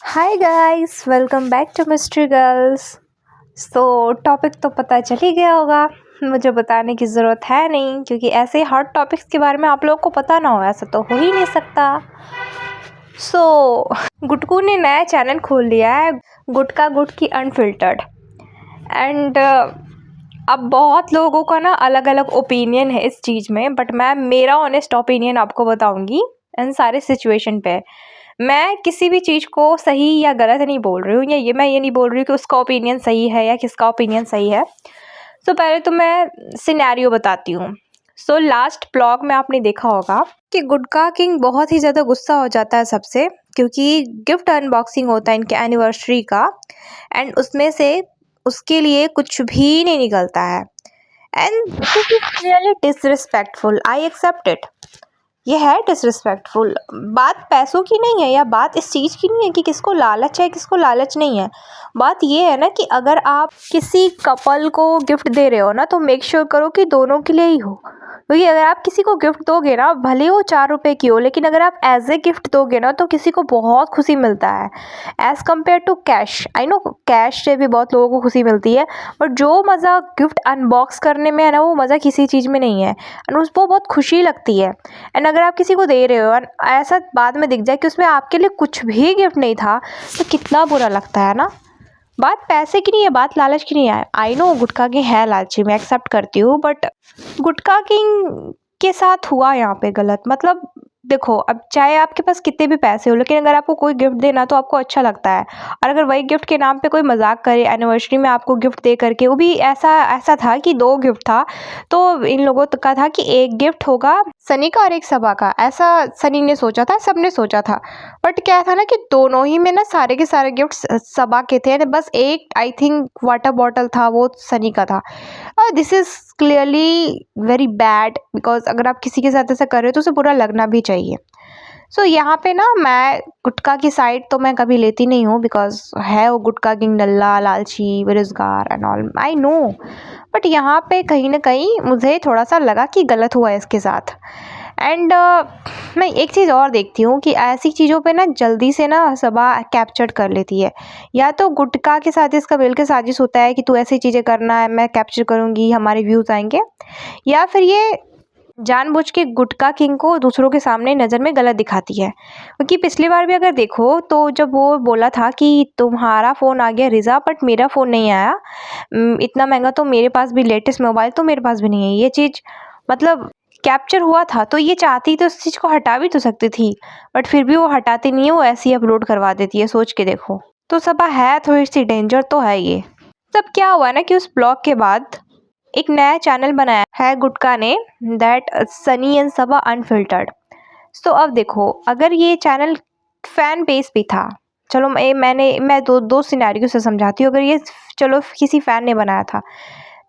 Hi guys, welcome back to mystery girls. Topic तो पता चल ही गया होगा, मुझे बताने की ज़रूरत है नहीं, क्योंकि ऐसे हॉट टॉपिक्स के बारे में आप लोगों को पता ना हो ऐसा तो हो ही नहीं सकता। गुटकू ने नया चैनल खोल लिया है, गुटका गुट की अनफिल्टर्ड। एंड अब बहुत लोगों का ना अलग अलग ओपिनियन है इस चीज़ में, बट मैं मेरा ऑनेस्ट ओपिनियन आपको बताऊंगी इन सारे सिचुएशन पे। मैं किसी भी चीज़ को सही या गलत नहीं बोल रही हूँ, या मैं ये नहीं बोल रही हूँ कि उसका ओपिनियन सही है या किसका ओपिनियन सही है। पहले तो मैं सिनेरियो बताती हूँ। लास्ट ब्लॉग में आपने देखा होगा कि गुटका किंग बहुत ही ज़्यादा गुस्सा हो जाता है सबसे, क्योंकि गिफ्ट अनबॉक्सिंग होता है इनके एनिवर्सरी का, एंड उसमें से उसके लिए कुछ भी नहीं निकलता है। And this is really disrespectful, I accept it. ये है डिसरिस्पेक्टफुल। बात पैसों की नहीं है, या बात इस चीज़ की नहीं है कि किसको लालच है किसको लालच नहीं है। बात ये है ना कि अगर आप किसी कपल को गिफ्ट दे रहे हो ना, तो मेक श्योर करो कि दोनों के लिए ही हो। क्योंकि अगर आप किसी को गिफ्ट दोगे ना, भले वो 4 रुपए की हो, लेकिन अगर आप एज ए गिफ्ट दोगे ना तो किसी को बहुत खुशी मिलता है as compare to cash. I know cash से भी बहुत लोगों को खुशी मिलती है, बट जो मज़ा गिफ्ट अनबॉक्स करने में है ना, वो मज़ा किसी चीज़ में नहीं है, एंड उसको बहुत खुशी लगती है। एंड अगर आप किसी को दे रहे हो और ऐसा बाद में दिख जाए कि उसमें आपके लिए कुछ भी गिफ्ट नहीं था, तो कितना बुरा लगता है ना। बात पैसे की नहीं है, बात लालच की नहीं है। आई नो गुटखा किंग है लालची, मैं एक्सेप्ट करती हूँ, बट गुटखा किंग के साथ हुआ यहाँ पे गलत। मतलब देखो, अब चाहे आपके पास कितने भी पैसे हो, लेकिन अगर आपको कोई गिफ्ट देना तो आपको अच्छा लगता है, और अगर वही गिफ्ट के नाम पे कोई मजाक करे एनिवर्सरी में आपको गिफ्ट दे करके, वो भी ऐसा ऐसा था कि 2 गिफ्ट था, तो इन लोगों का था कि एक गिफ्ट होगा सनी का और एक सबा का, ऐसा सनी ने सोचा था, सबने सोचा था। बट क्या था ना कि दोनों ही में ना सारे के सारे गिफ्ट सबा के थे, बस एक आई थिंक वाटर बॉटल था, वो सनी का था। This is clearly very bad, because अगर आप किसी के साथ ऐसा कर रहे हो तो उसे बुरा लगना भी चाहिए। यहाँ पे ना मैं गुटखा की साइड तो मैं कभी लेती नहीं हूँ, बिकॉज है वो गुटखा किंग नल्ला लालची बेरोजगार and all, I know. But यहाँ पे कहीं ना कहीं मुझे थोड़ा सा लगा कि गलत हुआ है इसके साथ। एंड मैं एक चीज़ और देखती हूँ कि ऐसी चीज़ों पे ना जल्दी से ना सबा कैप्चर कर लेती है। या तो गुटखा के साथ इसका मिल के साजिश होता है कि तू ऐसी चीज़ें करना है, मैं कैप्चर करूँगी, हमारे व्यूज़ आएंगे, या फिर ये जानबूझ के गुटखा किंग को दूसरों के सामने नज़र में गलत दिखाती है। क्योंकि पिछली बार भी अगर देखो तो जब वो बोला था कि तुम्हारा फ़ोन आ गया रिज़ा, बट मेरा फ़ोन नहीं आया, इतना महंगा तो मेरे पास भी, लेटेस्ट मोबाइल तो मेरे पास भी नहीं है, ये चीज़ मतलब कैप्चर हुआ था, तो ये चाहती तो इस चीज़ को हटा भी तो सकती थी, बट फिर भी वो हटाती नहीं है, वो ऐसे ही अपलोड करवा देती है। सोच के देखो, तो सबा है थोड़ी सी डेंजर तो है ये। तब क्या हुआ ना कि उस ब्लॉग के बाद एक नया चैनल बनाया है गुटका ने, that Sunny and Saba unfiltered. अब देखो, अगर ये चैनल फैन बेस भी था, चलो मैं दो सिनेरियो से समझाती हूँ। अगर ये चलो किसी फैन ने बनाया था,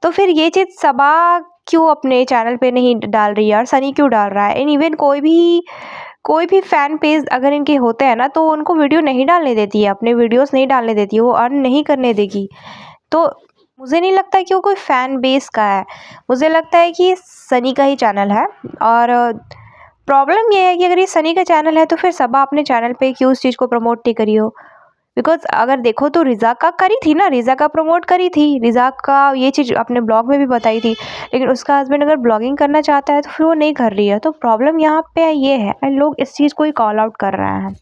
तो फिर ये चीज़ सबा क्यों अपने चैनल पे नहीं डाल रही है और सनी क्यों डाल रहा है। एंड इवन कोई भी फ़ैन पेज अगर इनके होते हैं ना, तो उनको वीडियो नहीं डालने देती है, अपने वीडियोस नहीं डालने देती है, वो अर्न नहीं करने देगी। तो मुझे नहीं लगता कि वो कोई फ़ैन बेस का है, मुझे लगता है कि ये सनी का ही चैनल है। और प्रॉब्लम ये है कि अगर ये सनी का चैनल है, तो फिर सबा अपने चैनल पे क्यों उस चीज़ को प्रमोट नहीं करी हो। बिकॉज अगर देखो तो रिज़ा का करी थी ना, रिज़ा का प्रमोट करी थी, रिज़ा का ये चीज़ अपने ब्लॉग में भी बताई थी, लेकिन उसका हस्बैंड अगर ब्लॉगिंग करना चाहता है तो फिर वो नहीं कर रही है। तो प्रॉब्लम यहाँ पे ये है, एंड लोग इस चीज़ को ही कॉल आउट कर रहे हैं।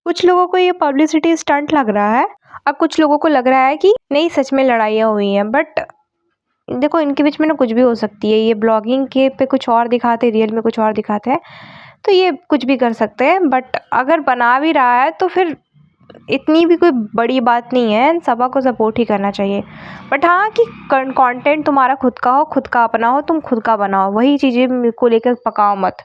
कुछ लोगों को ये पब्लिसिटी स्टंट लग रहा है, अब कुछ लोगों को लग रहा है कि नहीं सच में लड़ाइयाँ हुई हैं। बट देखो, इनके बीच में ना कुछ भी हो सकती है, ये ब्लॉगिंग के पे कुछ और दिखाते हैं, रियल में कुछ और दिखाते हैं, तो ये कुछ भी कर सकते हैं। बट अगर बना भी रहा है तो फिर इतनी भी कोई बड़ी बात नहीं है, सबा को सपोर्ट ही करना चाहिए। बट हाँ, कि कंटेंट तुम्हारा खुद का हो, खुद का अपना हो, तुम खुद का बनाओ, वही चीज़ें को लेकर पकाओ मत,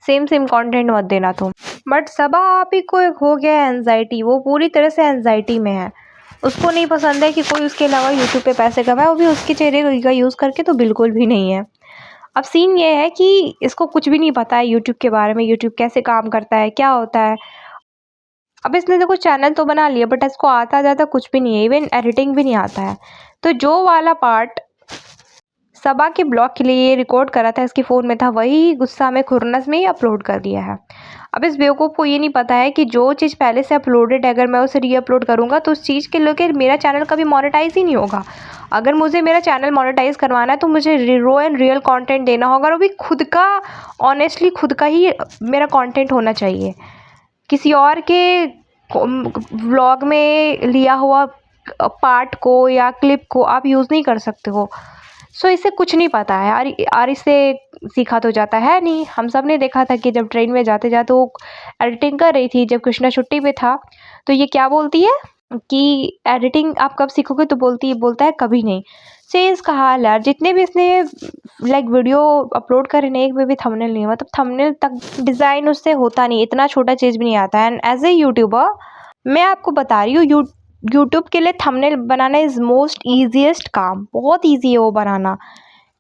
सेम कंटेंट मत देना तुम। बट सबा आप ही को एक हो गया है एनजाइटी, वो पूरी तरह से एनजाइटी में है। उसको नहीं पसंद है कि कोई उसके अलावा यूट्यूब पे पैसे कमाए, वो भी उसके चेहरे का यूज़ करके, तो बिल्कुल भी नहीं है। अब सीन ये है कि इसको कुछ भी नहीं पता है यूट्यूब के बारे में, यूट्यूब कैसे काम करता है, क्या होता है। अब इसने देखो चैनल तो बना लिया, बट इसको आता जाता कुछ भी नहीं है, इवन एडिटिंग भी नहीं आता है। तो जो वाला पार्ट सबा के ब्लॉग के लिए रिकॉर्ड करा था, इसके फ़ोन में था, वही गुस्सा में खुरनस में ही अपलोड कर दिया है। अब इस बेवकूफ़ को ये नहीं पता है कि जो चीज़ पहले से अपलोडेड है, अगर मैं उसे री-अपलोड करूँगा तो उस चीज़ के लेके मेरा चैनल कभी मोनेटाइज़ ही नहीं होगा। अगर मुझे मेरा चैनल मोनेटाइज़ करवाना है तो मुझे रॉ एंड रियल कंटेंट देना होगा, और वो भी खुद का, ऑनेस्टली खुद का ही मेरा कंटेंट होना चाहिए। किसी और के व्लॉग में लिया हुआ पार्ट को या क्लिप को आप यूज़ नहीं कर सकते हो। सो इसे कुछ नहीं पता है और इससे सीखा तो जाता है नहीं। हम सब ने देखा था कि जब ट्रेन में जाते जाते वो एडिटिंग कर रही थी, जब कृष्णा छुट्टी पे था, तो ये क्या बोलती है कि एडिटिंग आप कब सीखोगे, तो बोलता है कभी नहीं। से इसका हाल है, जितने भी इसने लाइक वीडियो अपलोड करे ना, एक में भी थंबनेल नहीं है, मतलब थंबनेल तक डिज़ाइन उससे होता नहीं, इतना छोटा चीज़ भी नहीं आता है। एंड एज ए यूट्यूबर मैं आपको बता रही हूँ, यूट्यूब के लिए thumbnail banana is most easiest काम, बहुत ईजी है वो बनाना,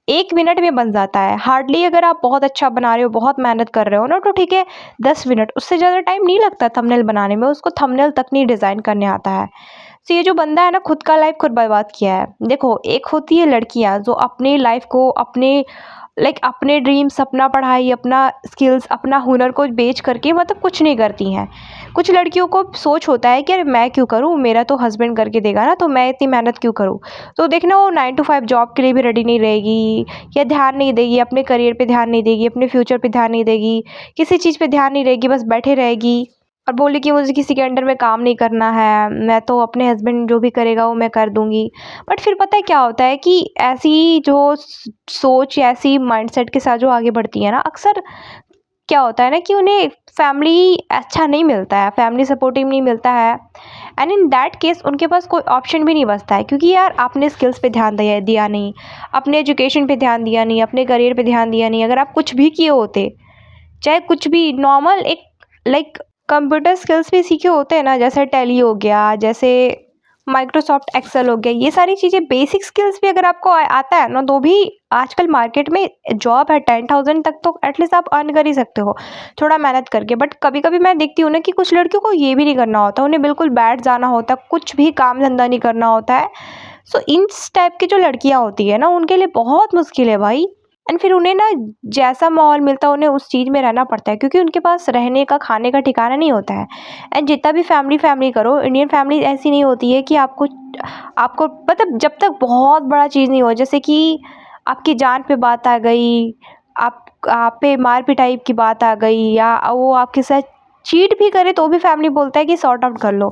1 मिनट में बन जाता है हार्डली। अगर आप बहुत अच्छा बना रहे हो, बहुत मेहनत कर रहे हो ना, तो ठीक है 10 मिनट, उससे ज़्यादा टाइम नहीं लगता थंबनेल बनाने में, उसको थंबनेल तक नहीं डिज़ाइन करने आता है। तो ये जो बंदा है ना, खुद का लाइफ खुद बर्बाद किया है। देखो, एक होती है लड़कियाँ जो अपनी लाइफ को अपने ड्रीम्स, अपना पढ़ाई, अपना स्किल्स, अपना हुनर को बेच करके मतलब कुछ नहीं करती हैं। कुछ लड़कियों को सोच होता है कि अरे मैं क्यों करूँ, मेरा तो हस्बैंड करके देगा ना, तो मैं इतनी मेहनत क्यों करूँ। तो देखना, वो 9 to 5 जॉब के लिए भी रेडी नहीं रहेगी, या ध्यान नहीं देगी, अपने करियर पे ध्यान नहीं देगी, अपने फ्यूचर पे ध्यान नहीं देगी, किसी चीज़ पे ध्यान नहीं रहेगी, बस बैठे रहेगी और बोले कि मुझे किसी के अंडर में काम नहीं करना है, मैं तो अपने हस्बैंड जो भी करेगा वो मैं कर दूँगी। बट फिर पता है क्या होता है कि ऐसी जो सोच या ऐसी माइंडसेट के साथ जो आगे बढ़ती है ना, अक्सर क्या होता है ना कि उन्हें फैमिली अच्छा नहीं मिलता है, फैमिली सपोर्टिव नहीं मिलता है, एंड इन दैट केस उनके पास कोई ऑप्शन भी नहीं बचता है, क्योंकि यार आपने स्किल्स पे ध्यान दिया नहीं, अपने एजुकेशन पे ध्यान दिया नहीं, अपने करियर पे ध्यान दिया नहीं। अगर आप कुछ भी किए होते, चाहे कुछ भी नॉर्मल एक कंप्यूटर स्किल्स भी सीखे होते हैं ना, जैसे टैली हो गया, जैसे माइक्रोसॉफ्ट एक्सेल हो गया, ये सारी चीज़ें बेसिक स्किल्स भी अगर आपको आता है ना, तो भी आजकल मार्केट में जॉब है 10,000 तक, तो एटलीस्ट आप अर्न कर ही सकते हो थोड़ा मेहनत करके। बट कभी कभी मैं देखती हूँ ना कि कुछ लड़कियों को ये भी नहीं करना होता, उन्हें बिल्कुल बैठ जाना होता, कुछ भी काम धंधा नहीं करना होता है। सो इन टाइप की जो लड़कियाँ होती है ना, उनके लिए बहुत मुश्किल है भाई। एंड फिर उन्हें ना जैसा माहौल मिलता है उन्हें उस चीज़ में रहना पड़ता है, क्योंकि उनके पास रहने का, खाने का ठिकाना नहीं होता है। एंड जितना भी फैमिली करो, इंडियन फैमिली ऐसी नहीं होती है कि आपको आपको मतलब जब तक बहुत बड़ा चीज़ नहीं हो, जैसे कि आपकी जान पे बात आ गई, आप पे मार पिटाई की बात आ गई, या वो आपके साथ चीट भी करे, तो भी फैमिली बोलता है कि सॉर्ट आउट कर लो।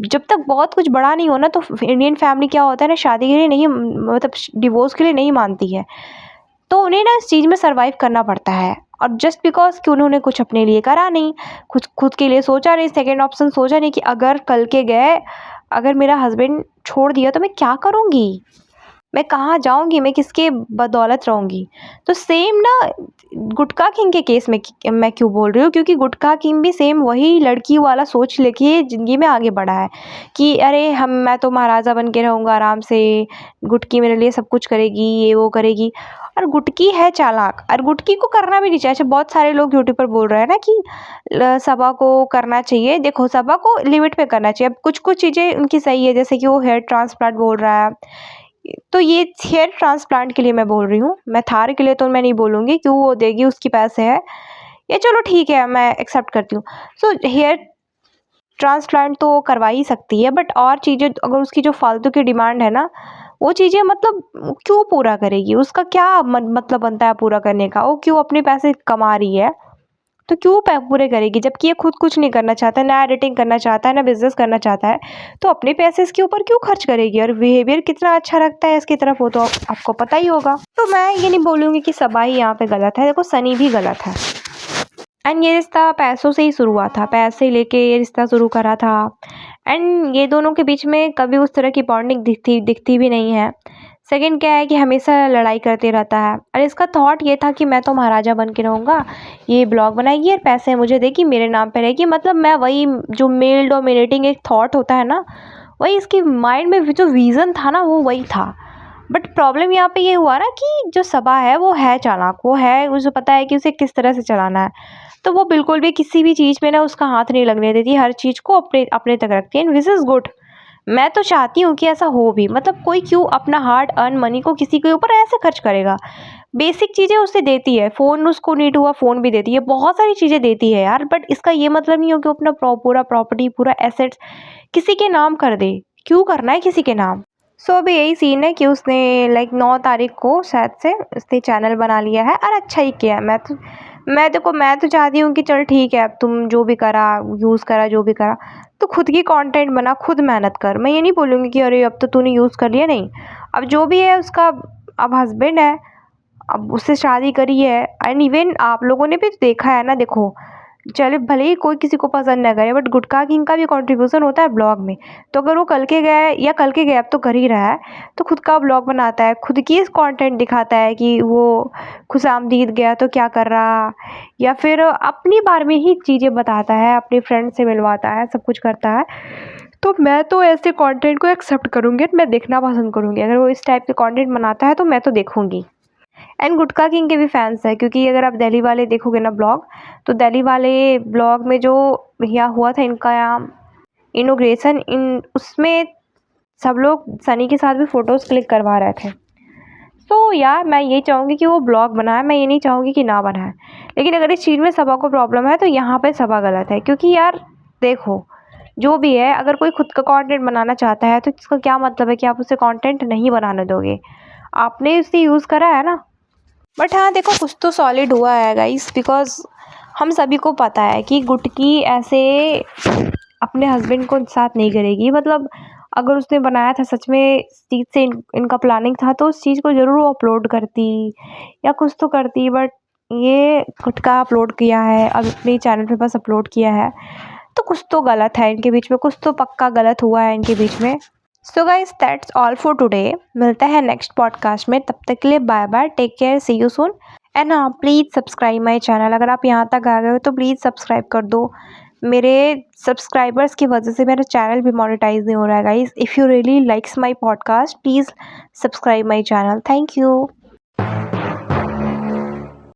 जब तक बहुत कुछ बड़ा नहीं हो ना, तो इंडियन फैमिली क्या होता है ना, शादी के लिए नहीं, मतलब डिवोर्स के लिए नहीं मानती है। तो उन्हें ना इस चीज़ में सर्वाइव करना पड़ता है, और जस्ट बिकॉज कि उन्होंने कुछ अपने लिए करा नहीं, खुद के लिए सोचा नहीं, सेकंड ऑप्शन सोचा नहीं कि अगर कल के गए, अगर मेरा हस्बैंड छोड़ दिया तो मैं क्या करूँगी, मैं कहाँ जाऊँगी, मैं किसके बदौलत रहूँगी। तो सेम ना गुटखा किंग के केस में मैं क्यों बोल रही हूँ, क्योंकि गुटखा किंग भी सेम वही लड़की वाला सोच लेके ज़िंदगी में आगे बढ़ा है कि अरे मैं तो महाराजा बन के रहूँगा आराम से, गुटकी मेरे लिए सब कुछ करेगी, ये वो करेगी। और गुटकी है चालाक, और गुटकी को करना भी नहीं चाहिए। अच्छा, बहुत सारे लोग यूट्यूब पर बोल रहे हैं ना कि सबा को करना चाहिए। देखो, सबा को लिमिट में करना चाहिए। अब कुछ चीज़ें उनकी सही है, जैसे कि वो हेयर ट्रांसप्लांट बोल रहा है, तो ये हेयर ट्रांसप्लांट के लिए मैं बोल रही हूँ। मैं थार के लिए तो मैं नहीं बोलूँगी, क्यों वो देगी, उसकी पैसे है, ये चलो ठीक है, मैं एक्सेप्ट करती हूँ। सो हेयर ट्रांसप्लांट तो करवा ही सकती है, बट और चीज़ें अगर उसकी जो फालतू की डिमांड है ना, वो चीज़ें मतलब क्यों पूरा करेगी, उसका क्या मतलब बनता है पूरा करने का, वो क्यों अपने पैसे कमा रही है, तो क्यों पूरे करेगी, जबकि ये खुद कुछ नहीं करना चाहता, ना एडिटिंग करना चाहता है, ना बिजनेस करना चाहता है, तो अपने पैसे इसके ऊपर क्यों खर्च करेगी। और बिहेवियर कितना अच्छा रखता है इसकी तरफ, वो तो आपको पता ही होगा। तो मैं ये नहीं बोलूँगी कि सबा ही यहाँ पे गलत है, देखो सनी भी गलत है। एंड ये रिश्ता पैसों से ही शुरू हुआ था, पैसे लेके ये रिश्ता शुरू करा था, एंड ये दोनों के बीच में कभी उस तरह की बॉन्डिंग दिखती भी नहीं है। सेकंड क्या है कि हमेशा लड़ाई करते रहता है, और इसका थॉट ये था कि मैं तो महाराजा बन के रहूँगा, ये ब्लॉग बनाएगी और पैसे मुझे देगी, मेरे नाम पे रहेगी, मतलब मैं वही जो मेल डोमिनेटिंग एक थॉट होता है ना, वही इसकी माइंड में जो विज़न था ना, वो वही था। बट प्रॉब्लम यहाँ पे ये हुआ ना कि जो सबा है वो है चालाक, वो है, उसे पता है कि उसे किस तरह से चलाना है, तो वो बिल्कुल भी किसी भी चीज़ में ना उसका हाथ नहीं लगने देती, हर चीज़ को अपने तक रखती है, एंड दिस इज़ गुड। मैं तो चाहती हूँ कि ऐसा हो भी, मतलब कोई क्यों अपना हार्ड अर्न मनी को किसी के ऊपर ऐसे खर्च करेगा। बेसिक चीज़ें उसे देती है, फ़ोन उसको नीड हुआ फ़ोन भी देती है, बहुत सारी चीज़ें देती है यार, बट इसका ये मतलब नहीं हो कि वो अपना पूरा प्रॉपर्टी, पूरा एसेट्स किसी के नाम कर दे। क्यों करना है किसी के नाम? सो अभी यही सीन है कि उसने लाइक 9 तारीख को शायद से उसने चैनल बना लिया है और अच्छा ही किया है। मैं तो चाहती हूँ कि चल ठीक है, अब तुम जो भी करा, यूज़ करा, जो भी करा, तो खुद की कंटेंट बना, खुद मेहनत कर। मैं ये नहीं बोलूँगी कि अरे अब तो तूने यूज़ कर लिया, नहीं। अब जो भी है उसका अब हस्बैंड है, अब उससे शादी करी है एंड इवन आप लोगों ने भी देखा है ना, देखो चले भले ही कोई किसी को पसंद ना करे, बट गुटखा किंग का भी कंट्रीब्यूशन होता है ब्लॉग में। तो अगर वो कल के गए या कल के गए, अब तो कर ही रहा है, तो खुद का ब्लॉग बनाता है, खुद की कंटेंट दिखाता है कि वो खुशामदीद गया तो क्या कर रहा, या फिर अपनी बारे में ही चीज़ें बताता है, अपने फ्रेंड से मिलवाता है, सब कुछ करता है। तो मैं तो ऐसे कंटेंट को एक्सेप्ट करूँगी, मैं देखना पसंद करूँगी। अगर वो इस टाइप के कंटेंट बनाता है तो मैं तो देखूँगी। एंड गुटखा किंग के भी फैंस हैं, क्योंकि अगर आप दिल्ली वाले देखोगे ना ब्लॉग, तो दिल्ली वाले ब्लॉग में जो भैया हुआ था इनका इनॉग्रेशन, इन उसमें सब लोग सनी के साथ भी फ़ोटोज़ क्लिक करवा रहे थे। तो यार मैं यही चाहूँगी कि वो ब्लॉग बनाए, मैं ये नहीं चाहूँगी कि ना बनाए। लेकिन अगर इस चीज़ में सबा को प्रॉब्लम है तो यहाँ पे सबा गलत है, क्योंकि यार देखो, जो भी है, अगर कोई खुद का कंटेंट बनाना चाहता है तो इसका क्या मतलब है कि आप उसे कंटेंट नहीं बनाने दोगे? आपने इसे यूज़ करा है ना। बट हाँ देखो, कुछ तो सॉलिड हुआ है गाइस, बिकॉज हम सभी को पता है कि गुटकी ऐसे अपने हस्बैंड को साथ नहीं करेगी। मतलब अगर उसने बनाया था सच में इस चीज़ से इनका प्लानिंग था, तो उस चीज़ को ज़रूर वो अपलोड करती या कुछ तो करती। बट ये गुटका अपलोड किया है, अब अपने चैनल पे बस अपलोड किया है, तो कुछ तो गलत है इनके बीच में, कुछ तो पक्का गलत हुआ है इनके बीच में। So guys that's all for today. मिलता है नेक्स्ट पॉडकास्ट में, तब तक के लिए bye bye, take care, see you soon. And हाँ, प्लीज़ सब्सक्राइब माई चैनल। अगर आप यहाँ तक आ गए हो तो प्लीज़ सब्सक्राइब कर दो। मेरे सब्सक्राइबर्स की वजह से मेरा चैनल भी मोनेटाइज नहीं हो रहा है guys. If you really likes my podcast, please subscribe my channel. Thank you.